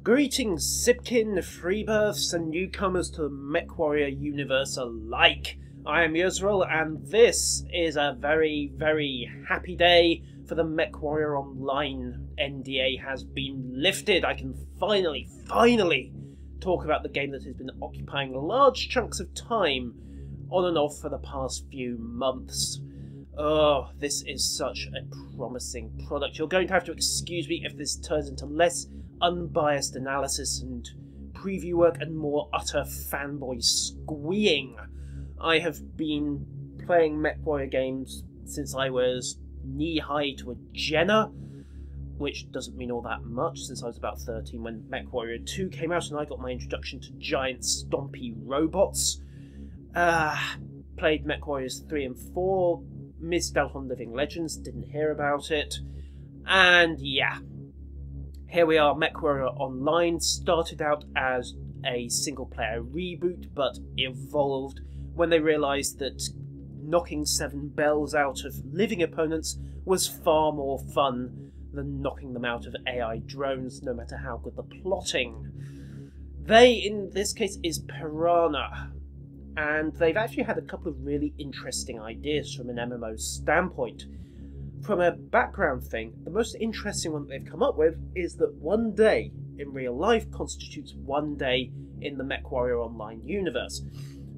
Greetings, Sipkin, freebirths, and newcomers to the MechWarrior universe alike. I am Yusril, and this is a very, very happy day for the MechWarrior Online. NDA has been lifted. I can finally talk about the game that has been occupying large chunks of time on and off for the past few months. Oh, this is such a promising product. You're going to have to excuse me if this turns into less unbiased analysis and preview work and more utter fanboy squeeing. I have been playing MechWarrior games since I was knee-high to a Jenner, which doesn't mean all that much since I was about 13 when MechWarrior 2 came out and I got my introduction to giant stompy robots. Played MechWarriors 3 and 4, missed out on Living Legends, didn't hear about it, and yeah. Here we are, MechWarrior Online started out as a single-player reboot, but evolved when they realised that knocking 7 bells out of living opponents was far more fun than knocking them out of AI drones, no matter how good the plotting. They, in this case, is Piranha, and they've actually had a couple of really interesting ideas from an MMO standpoint. From a background thing, the most interesting one that they've come up with is that one day in real life constitutes one day in the MechWarrior Online universe.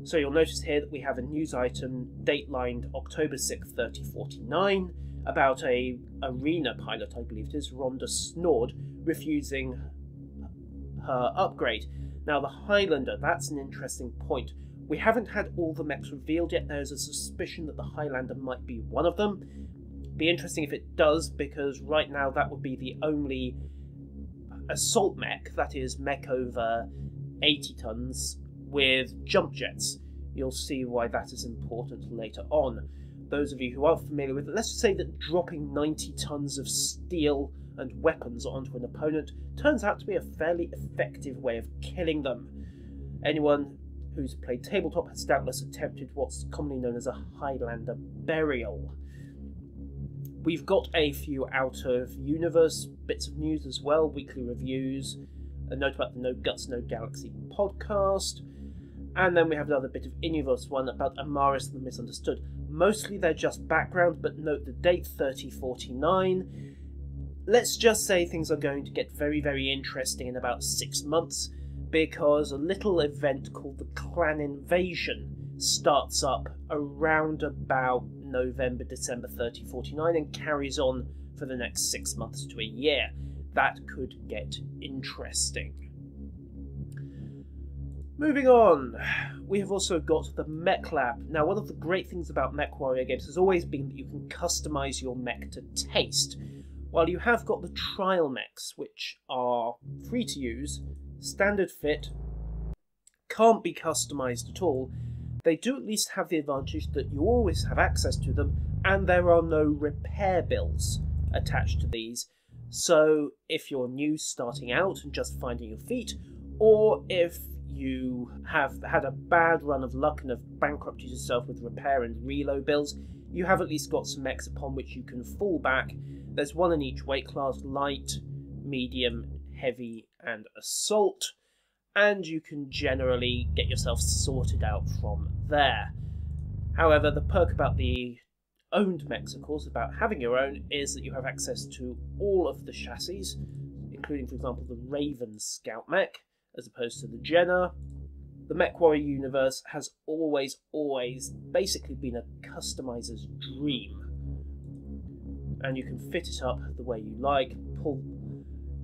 So you'll notice here that we have a news item datelined October 6th, 3049, about a arena pilot, I believe it is, Rhonda Snord, refusing her upgrade. Now the Highlander, that's an interesting point. We haven't had all the mechs revealed yet. There's a suspicion that the Highlander might be one of them. Be interesting if it does, because right now that would be the only assault mech, that is mech over 80 tons, with jump jets. You'll see why that is important later on. Those of you who are familiar with it, let's just say that dropping 90 tons of steel and weapons onto an opponent turns out to be a fairly effective way of killing them. Anyone who's played tabletop has doubtless attempted what's commonly known as a Highlander burial. We've got a few out-of-universe bits of news as well, weekly reviews, a note about the No Guts, No Galaxy podcast, and then we have another bit of in-universe one about Amaris the Misunderstood. Mostly they're just background, but note the date, 3049. Let's just say things are going to get very, very interesting in about 6 months, because a little event called the Clan Invasion starts up around about November, December 3049 and carries on for the next 6 months to a year. That could get interesting. Moving on, we have also got the Mech Lab. Now, one of the great things about MechWarrior games has always been that you can customise your mech to taste. While you have got the trial mechs, which are free to use, standard fit, can't be customised at all, they do at least have the advantage that you always have access to them, and there are no repair bills attached to these. So if you're new starting out and just finding your feet, or if you have had a bad run of luck and have bankrupted yourself with repair and reload bills, you have at least got some mechs upon which you can fall back. There's one in each weight class: light, medium, heavy, and assault. And you can generally get yourself sorted out from there. However, the perk about the owned mechs, of course, about having your own, is that you have access to all of the chassis, including, for example, the Raven Scout mech, as opposed to the Jenner. The MechWarrior universe has always basically been a customizer's dream. And you can fit it up the way you like, pull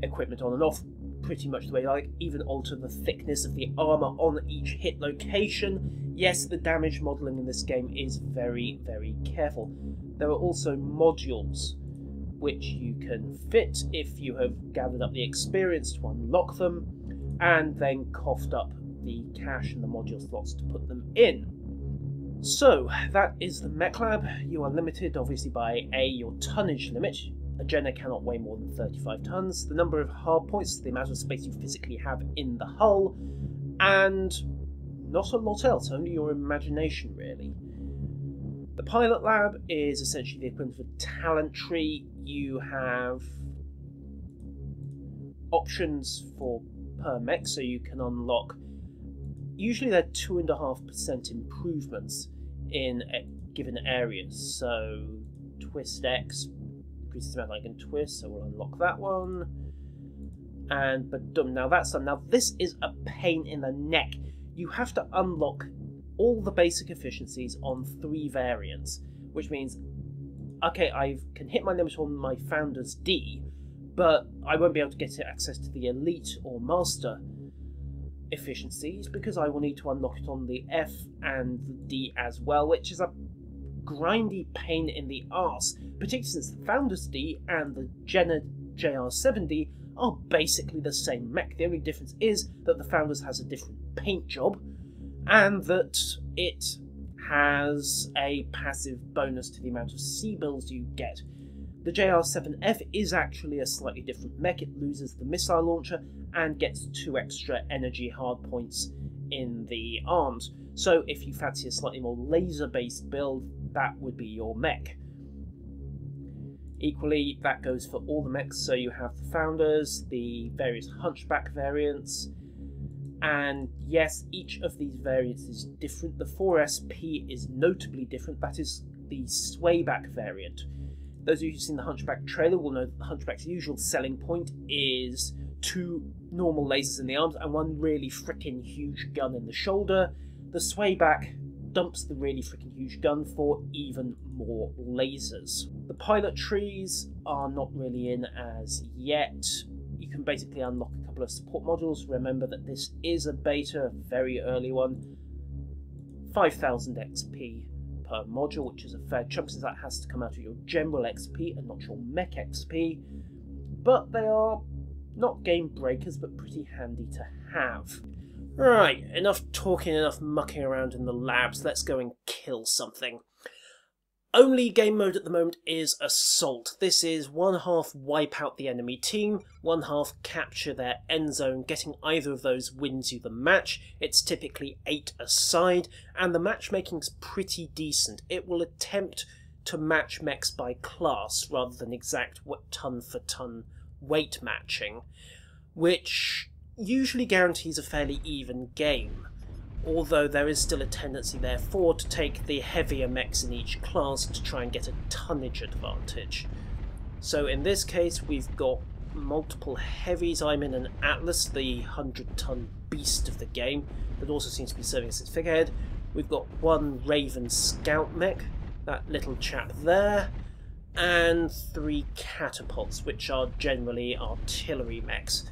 equipment on and off pretty much the way you like, even alter the thickness of the armour on each hit location. Yes, the damage modelling in this game is very, very careful. There are also modules which you can fit if you have gathered up the experience to unlock them, and then coughed up the cash and the module slots to put them in. So, that is the Mech Lab. You are limited, obviously, by your tonnage limit. A Jenner cannot weigh more than 35 tons, the number of hard points, the amount of space you physically have in the hull, and not a lot else, only your imagination, really. The Pilot Lab is essentially the equivalent of a talent tree. You have options for per mech, so you can unlock, usually they're 2.5% improvements in given areas. So twist X increases the amount I can twist, so we'll unlock that one. And badum, now that's done. Now this is a pain in the neck. You have to unlock all the basic efficiencies on 3 variants, which means, okay, I can hit my limit on my Founder's D, but I won't be able to get access to the Elite or Master efficiencies because I will need to unlock it on the F and the D as well, which is a grindy pain in the arse, particularly since the Founder's D and the JR7D are basically the same mech. The only difference is that the Founders has a different paint job, and that it has a passive bonus to the amount of C-bills you get. The JR7F is actually a slightly different mech. It loses the missile launcher and gets 2 extra energy hardpoints in the arms. So if you fancy a slightly more laser-based build, that would be your mech. Equally, that goes for all the mechs, so you have the Founders, the various Hunchback variants, and yes, each of these variants is different. The 4SP is notably different. That is the Swayback variant. Those of you who've seen the Hunchback trailer will know that the Hunchback's usual selling point is 2 normal lasers in the arms and 1 really freaking huge gun in the shoulder. The Swayback dumps the really freaking huge gun for even more lasers. The pilot trees are not really in as yet. You can basically unlock a couple of support modules. Remember that this is a beta, a very early one. 5,000 XP per module, which is a fair chunk since that has to come out of your general XP and not your mech XP. But they are not game breakers, but pretty handy to have. Right, enough talking, enough mucking around in the labs. Let's go and kill something. Only game mode at the moment is Assault. This is 1/2 wipe out the enemy team, 1/2 capture their end zone. Getting either of those wins you the match. It's typically 8 a side, and the matchmaking's pretty decent. It will attempt to match mechs by class rather than exact ton for ton weight matching, which usually guarantees a fairly even game, although there is still a tendency therefore to take the heavier mechs in each class to try and get a tonnage advantage. So in this case we've got multiple heavies. I'm in an Atlas, the 100-ton beast of the game, that also seems to be serving as its figurehead. We've got 1 Raven scout mech, that little chap there, and 3 catapults, which are generally artillery mechs.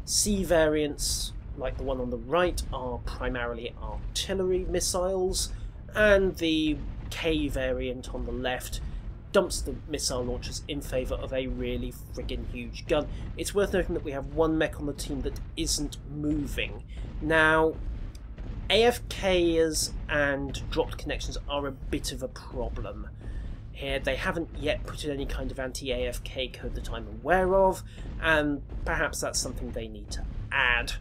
C variants, like the one on the right, are primarily artillery missiles, and the K variant on the left dumps the missile launchers in favour of a really friggin' huge gun. It's worth noting that we have 1 mech on the team that isn't moving. Now, AFKs and dropped connections are a bit of a problem here. They haven't yet put in any kind of anti-AFK code that I'm aware of, and perhaps that's something they need to add.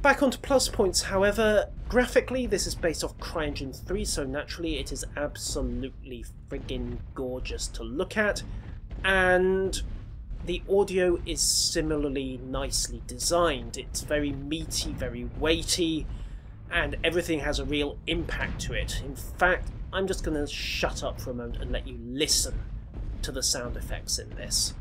Back onto plus points, however, graphically this is based off CryEngine 3, so naturally it is absolutely friggin' gorgeous to look at, and the audio is similarly nicely designed. It's very meaty, very weighty, and everything has a real impact to it. In fact, I'm just going to shut up for a moment and let you listen to the sound effects in this.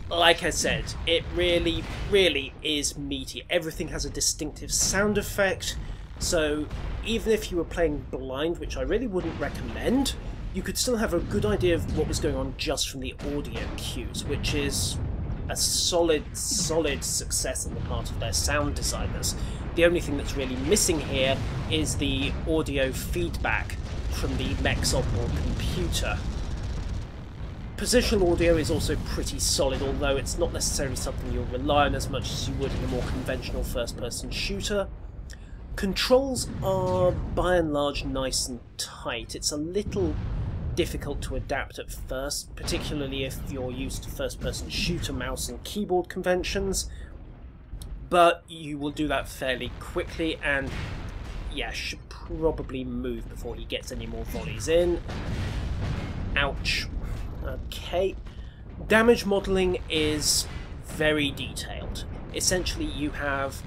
Like I said, it really, really is meaty. Everything has a distinctive sound effect, so even if you were playing blind, which I really wouldn't recommend, you could still have a good idea of what was going on just from the audio cues, which is a solid success on the part of their sound designers. The only thing that's really missing here is the audio feedback from the mech's onboard computer. Positional audio is also pretty solid, although it's not necessarily something you'll rely on as much as you would in a more conventional first-person shooter. Controls are by and large nice and tight. It's a little difficult to adapt at first, particularly if you're used to first-person shooter mouse and keyboard conventions, but you will do that fairly quickly, and yeah, should probably move before he gets any more volleys in. Ouch. Okay. Damage modelling is very detailed. Essentially, you have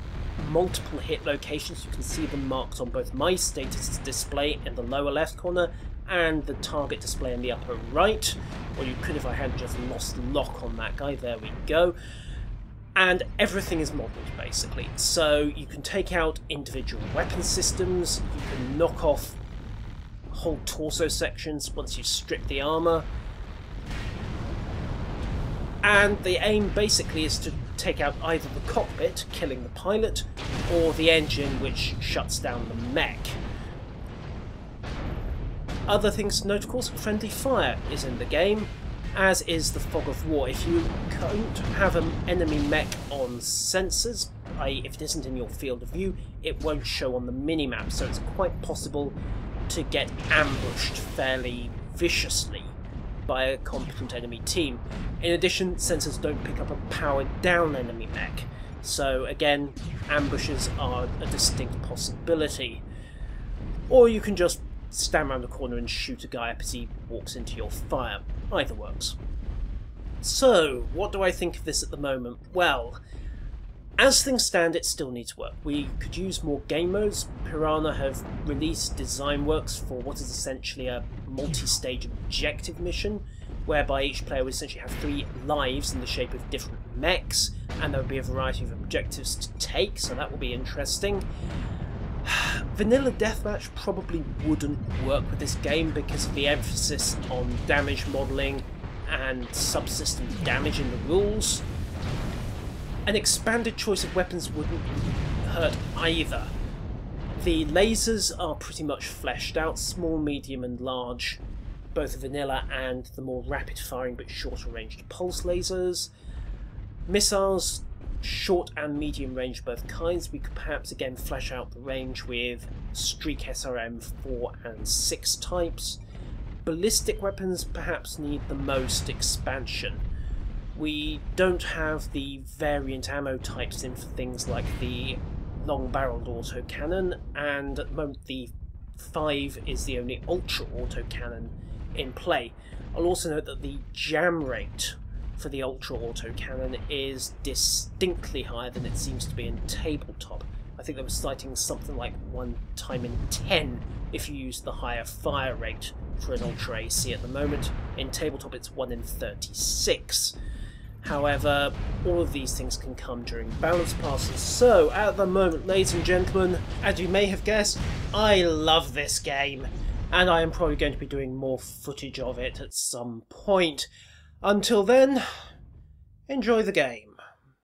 multiple hit locations. You can see them marked on both my status display in the lower left corner and the target display in the upper right. Or you could if I hadn't just lost lock on that guy. There we go. And everything is modelled, basically. So you can take out individual weapon systems, you can knock off whole torso sections once you strip the armour. And the aim basically is to take out either the cockpit, killing the pilot, or the engine, which shuts down the mech. Other things to note, of course, friendly fire is in the game, as is the fog of war. If you don't have an enemy mech on sensors, i.e. if it isn't in your field of view, it won't show on the minimap, so it's quite possible to get ambushed fairly viciously by a competent enemy team. In addition, sensors don't pick up a powered down enemy mech, so again, ambushes are a distinct possibility. Or you can just stand around the corner and shoot a guy up as he walks into your fire. Either works. So, what do I think of this at the moment? Well, as things stand, it still needs work. We could use more game modes. Piranha have released design works for what is essentially a multi-stage objective mission, whereby each player would essentially have 3 lives in the shape of different mechs, and there would be a variety of objectives to take, so that will be interesting. Vanilla Deathmatch probably wouldn't work with this game because of the emphasis on damage modelling and subsystem damage in the rules. An expanded choice of weapons wouldn't hurt either. The lasers are pretty much fleshed out, small, medium and large, both vanilla and the more rapid firing but shorter ranged pulse lasers. Missiles, short and medium range both kinds. We could perhaps again flesh out the range with Streak SRM 4 and 6 types. Ballistic weapons perhaps need the most expansion. We don't have the variant ammo types in for things like the long-barreled autocannon, and at the moment the 5 is the only ultra autocannon in play. I'll also note that the jam rate for the ultra autocannon is distinctly higher than it seems to be in tabletop. I think they were citing something like 1 time in 10 if you use the higher fire rate for an ultra AC at the moment. In tabletop it's 1 in 36. However, all of these things can come during balance passes. So, at the moment, ladies and gentlemen, as you may have guessed, I love this game, and I am probably going to be doing more footage of it at some point. Until then, enjoy the game.